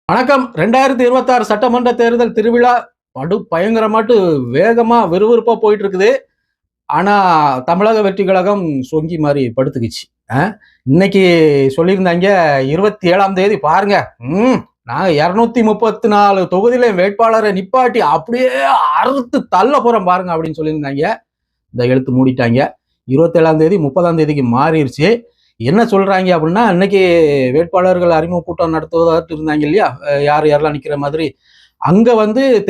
வணக்கம். 2026 சட்டமன்ற தேர்தல் திருவிழா படு பயங்கரமாட்டு வேகமா விறுவிறுப்பா போயிட்டு இருக்குது. ஆனா தமிழக வெற்றி கழகம் சொங்கி மாதிரி படுத்துக்குச்சு. இன்னைக்கு சொல்லியிருந்தாங்க 27ஆம் தேதி பாருங்க. நாங்க 234 தொகுதியில வேட்பாளரை நிப்பாட்டி அப்படியே அறுத்து தள்ள போறோம் பாருங்க அப்படின்னு சொல்லியிருந்தாங்க. இந்த எழுத்து மூடிட்டாங்க. 27ஆம் தேதி 30ஆம் தேதிக்கு மாறிடுச்சு. என்ன சொல்றாங்க அப்படின்னா, இன்னைக்கு வேட்பாளர்கள் அறிமுக கூட்டம் நடத்துவதாக இருந்தாங்க இல்லையா, யார் யாரெல்லாம் நிக்கிற மாதிரி. அங்க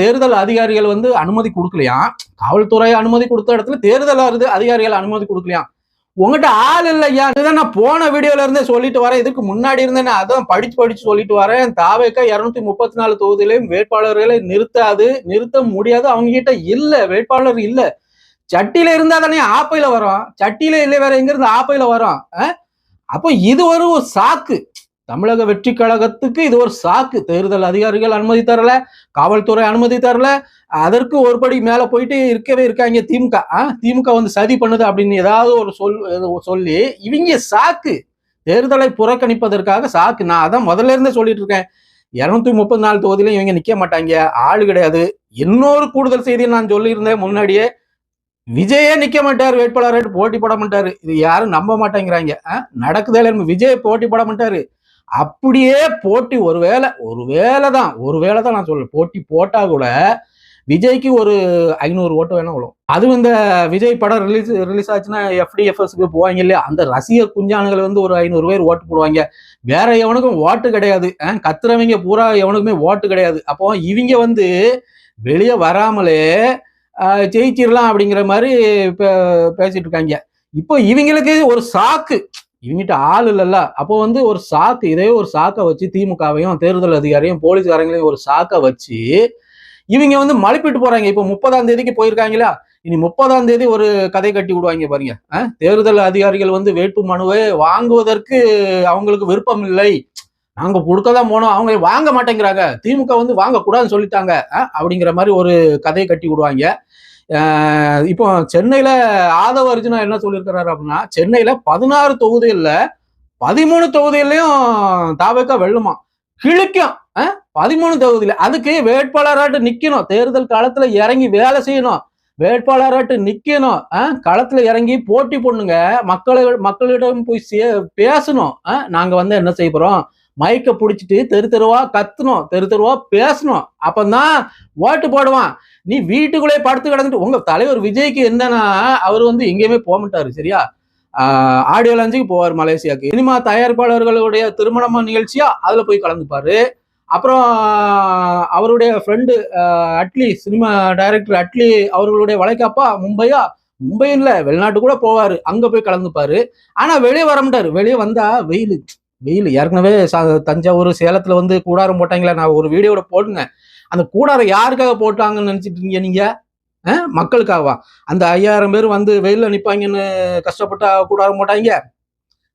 தேர்தல் அதிகாரிகள் அனுமதி கொடுக்கலையாம். காவல்துறை அனுமதி கொடுத்த இடத்துல தேர்தல் அதிகாரிகள் அனுமதி கொடுக்கலையாம். உங்ககிட்ட ஆள் இல்லையா, இதுதான் நான் போன வீடியோல இருந்தே சொல்லிட்டு வரேன். இதுக்கு முன்னாடி இருந்தேன், அதான் படிச்சு சொல்லிட்டு வரேன். தாவேக்கா 234 தொகுதியிலையும் வேட்பாளர்களை நிறுத்த முடியாது. அவங்க கிட்ட இல்ல, வேட்பாளர் இல்ல. சட்டியில இருந்தா தானே ஆப்பையில வரும். சட்டியில இல்லை, வேற எங்க இருந்து ஆப்பையில வரும்? அப்போ இது ஒரு சாக்கு. தமிழக வெற்றி கழகத்துக்கு இது ஒரு சாக்கு. தேர்தல் அதிகாரிகள் அனுமதி தரல, காவல்துறை அனுமதி தரல. அதற்கு ஒருபடி மேல போயிட்டு இருக்காங்க திமுக. திமுக சதி பண்ணுது அப்படின்னு ஏதாவது ஒரு சொல்லி இவங்க சாக்கு, தேர்தலை புறக்கணிப்பதற்காக சாக்கு. நான் அதான் முதல்ல இருந்தே சொல்லிட்டு இருக்கேன். 234 தொகுதியிலும் இவங்க நிக்க மாட்டாங்க, ஆளு கிடையாது. இன்னொரு கூடுதல் செய்தியை நான் சொல்லியிருந்தேன் முன்னாடியே. விஜயே நிக்க மாட்டாரு, வேட்பாளர் போட்டி போட மாட்டாரு. இது யாரும் நம்ப மாட்டேங்கிறாங்க. நடக்குதே விஜய் போட்டி போட மாட்டாரு. அப்படியே போட்டி ஒருவேளை தான் நான் சொல்றேன். போட்டி போட்டா கூட விஜய்க்கு ஒரு 500 ஓட்டு வேணா விழும். அதுவும் இந்த விஜய் படம் ரிலீஸ் ஆச்சுன்னா FDFSக்கு போவாங்க இல்லையா, அந்த ரசிகர் குஞ்சானுகள் ஒரு 500 பேர் ஓட்டு போடுவாங்க. வேற எவனுக்கும் ஓட்டு கிடையாது. கத்துறவங்க பூரா எவனுக்குமே ஓட்டு கிடையாது. அப்போ இவங்க வெளியே வராமலே ஜெயிச்சிடலாம் அப்படிங்கிற மாதிரி பேசிட்டு இருக்காங்க. இப்போ இவங்களுக்கு ஒரு சாக்கு, இவங்கிட்ட ஆள் இல்லல்ல. அப்போ ஒரு சாக்கு, இதே ஒரு சாக்கை வச்சு திமுகவையும் தேர்தல் அதிகாரியும் போலீஸ்காரங்களையும் ஒரு சாக்கை வச்சு இவங்க மழுப்பிட்டு போறாங்க. இப்போ 30ஆம் தேதிக்கு போயிருக்காங்களா, இனி 30ஆம் தேதி ஒரு கதை கட்டி விடுவாங்க பாருங்க. தேர்தல் அதிகாரிகள் வேட்பு மனுவை வாங்குவதற்கு அவங்களுக்கு விருப்பம் இல்லை, நாங்க கொடுக்கதான் போனோம், அவங்க வாங்க மாட்டேங்கிறாங்க, திமுக வாங்க கூடாதுன்னு சொல்லிட்டாங்க அப்படிங்கிற மாதிரி ஒரு கதையை கட்டி விடுவாங்க. இப்போ சென்னையில ஆதவ அர்ஜுனா என்ன சொல்லியிருக்கிறாரு அப்படின்னா, சென்னையில 16 தொகுதியில 13 தொகுதியிலையும் தாவேக்கா வெல்லுமா, கிழிக்கும். 13 தொகுதியில அதுக்கு வேட்பாளராட்டு நிக்கணும், தேர்தல் காலத்துல இறங்கி வேலை செய்யணும், வேட்பாளராட்டு நிக்கணும், களத்துல இறங்கி போட்டி பண்ணுங்க, மக்களிடம் போய் பேசணும். நாங்க என்ன செய்ய போறோம், மைக்க பிடிச்சிட்டு தெரு தெருவா கத்தணும், தெரு தெருவா பேசணும், அப்பதான் ஓட்டு போடுவான். நீ வீட்டுக்குள்ளே படுத்து கிடந்துட்டு, உங்க தலைவர் விஜய்க்கு என்னன்னா, அவர் எங்கேயுமே போக மாட்டாரு சரியா. ஆடியோ லான்ச்சுக்கு போவார் மலேசியாவுக்கு. சினிமா தயாரிப்பாளர்களுடைய திருமண நிகழ்ச்சியா அதுல போய் கலந்துப்பாரு. அப்புறம் அவருடைய friend Atlee, cinema director Atlee அவர்களுடைய வளைகாப்பா மும்பையில் வெளிநாட்டு கூட போவாரு, அங்க போய் கலந்துப்பாரு. ஆனா வெளியே வர மாட்டாரு. வெளியே வந்தா வெயில். ஏற்கனவே தஞ்சாவூர் சேலத்துல கூடாரம் போட்டாங்களா, நான் ஒரு வீடியோட போடுங்க. அந்த கூடாரம் யாருக்காக போட்டாங்கன்னு நினைச்சிட்டு இருக்கீங்க நீங்க? மக்களுக்காகவா? அந்த 5000 பேர் வெயில நிப்பாங்கன்னு கஷ்டப்பட்டா கூடாரம் போட்டாங்க?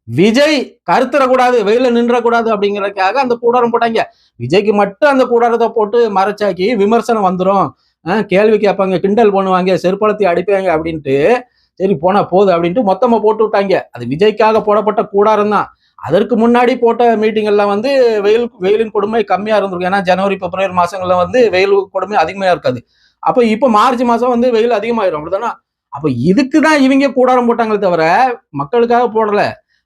விஜய் கருத்துறக்கூடாது, வெயில நின்றக்கூடாது அப்படிங்கறதுக்காக அந்த கூடாரம் போட்டாங்க. விஜய்க்கு மட்டும் அந்த கூடாரத்தை போட்டு மறைச்சாக்கி விமர்சனம் வந்துடும், கேள்வி கேட்பாங்க, கிண்டல் பண்ணுவாங்க, செருப்பளத்தி அடிப்பாங்க அப்படின்ட்டு, சரி போனா போகுது அப்படின்ட்டு மொத்தமா போட்டு விட்டாங்க. அது விஜய்க்காக போடப்பட்ட கூடாரம் தான். அதற்கு முன்னாடி போட்ட மீட்டிங் எல்லாம் வெயிலின் கொடுமை கம்மியா இருந்திருக்கும். ஏன்னா ஜனவரி பிப்ரவரி மாசங்கள்ல வெயில் கொடுமை அதிகமா இருக்காது. அப்ப இப்ப மார்ச் மாசம் வெயில் அதிகமாயிரும், அப்படிதானா? அப்ப இதுக்குதான் இவங்க கூடாரம் போட்டாங்களே தவிர மக்களுக்காக போடல.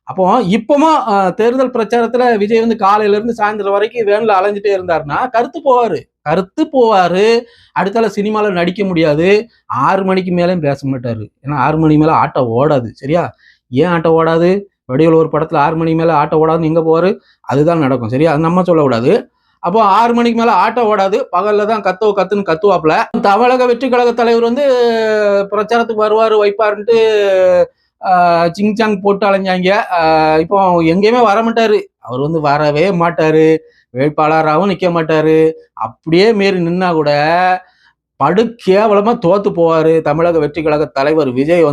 அப்போ இப்பவும் தேர்தல் பிரச்சாரத்துல விஜய் காலையில இருந்து சாயந்தரம் வரைக்கும் வேன்ல அலைஞ்சிட்டே இருந்தாருன்னா கருத்து போவாரு. அடுத்தால சினிமால நடிக்க முடியாது. 6 மணிக்கு மேலேயும் பேச மாட்டாரு. ஏன்னா 6 மணி மேல ஆட்டோ ஓடாது சரியா. ஏன் ஆட்டோ ஓடாது? வடிவேலு ஒரு படத்துல 6 மணிக்கு மேல ஆட்டோ ஓடாதுன்னு எங்க போவாரு, அதுதான் நடக்கும் சரியா. அது நம்ம சொல்லக்கூடாது. அப்போ 6 மணிக்கு மேல ஆட்டோ ஓடாது, பகல்ல தான் கத்துன்னு கத்துவாப்ல. தமிழக வெற்றி கழக தலைவர் பிரச்சாரத்துக்கு வருவாரு வைப்பாருன்ட்டு சிங்சாங் போட்டு அலைஞ்சாங்க. இப்போ எங்கேயுமே வர மாட்டாரு. அவர் வரவே மாட்டாரு, வேட்பாளராகவும் நிக்க மாட்டாரு. அப்படியே மீறி நின்னா கூட படு கேவலமா தோத்து போவாரு தமிழக வெற்றி கழக தலைவர் விஜய்.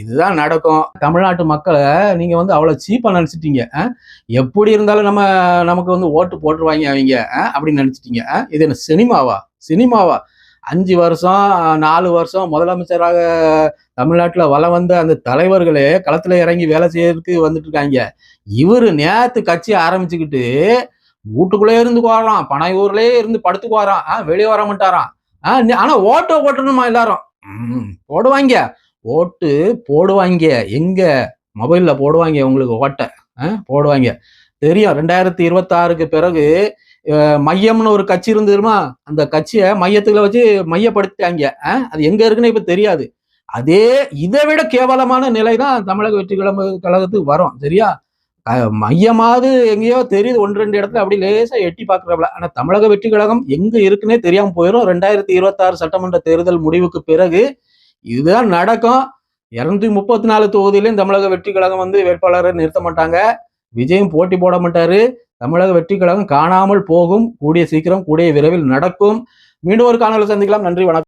இதுதான் நடக்கும். தமிழ்நாட்டு மக்களை நீங்க அவ்வளவு சீப்பா நினைச்சிட்டீங்க. எப்படி இருந்தாலும் நமக்கு ஓட்டு போட்டுருவாங்க அவங்க அப்படின்னு நினைச்சிட்டீங்க. இது என்ன சினிமாவா? 5 வருஷம் 4 வருஷம் முதலமைச்சராக தமிழ்நாட்டுல வலம் வந்த அந்த தலைவர்களே களத்துல இறங்கி வேலை செய்யறதுக்கு வந்துட்டு இருக்காங்க. இவரு நேத்து கட்சி ஆரம்பிச்சுக்கிட்டு வீட்டுக்குள்ளே இருந்துக்குவாராம், பனையூர்லயே இருந்து படுத்துக்குவாராம், வெளியே வர மாட்டாராம். ஆனா ஓட்டை போட்டணுமா எல்லாரும். போடுவாங்க, ஓட்டு போடுவாங்க. எங்க மொபைல்ல போடுவாங்க உங்களுக்கு ஓட்டை, போடுவாங்க. தெரியும் 2026க்கு பிறகு மையம்னு ஒரு கட்சி இருந்துருமா, அந்த கட்சியை மையத்துல வச்சு மையப்படுத்திட்டாங்க. அது எங்க இருக்குன்னு இப்ப தெரியாது. அதே இதை விட கேவலமான நிலை தான் தமிழக வெற்றி கழகத்துக்கு வரும். சரியா? மையமாவது எங்கேயோ தெரியுது, 1-2 இடத்துல அப்படி லேசா எட்டி பாக்குறாப்ல. ஆனா தமிழக வெற்றி கழகம் எங்க இருக்குன்னே தெரியாம போயிடும் 2026 சட்டமன்ற தேர்தல் முடிவுக்கு பிறகு. இதுதான் நடக்கும். 234 தொகுதியிலும் தமிழக வெற்றி கழகம் வந்து வேட்பாளரை நிறுத்த மாட்டாங்க. விஜயும் போட்டி போட மாட்டாரு. தமிழக வெற்றி கழகம் காணாமல் போகும். கூடிய சீக்கிரம், கூடிய விரைவில் நடக்கும். மீண்டும் ஒரு காணொலியில் சந்திக்கலாம். நன்றி, வணக்கம்.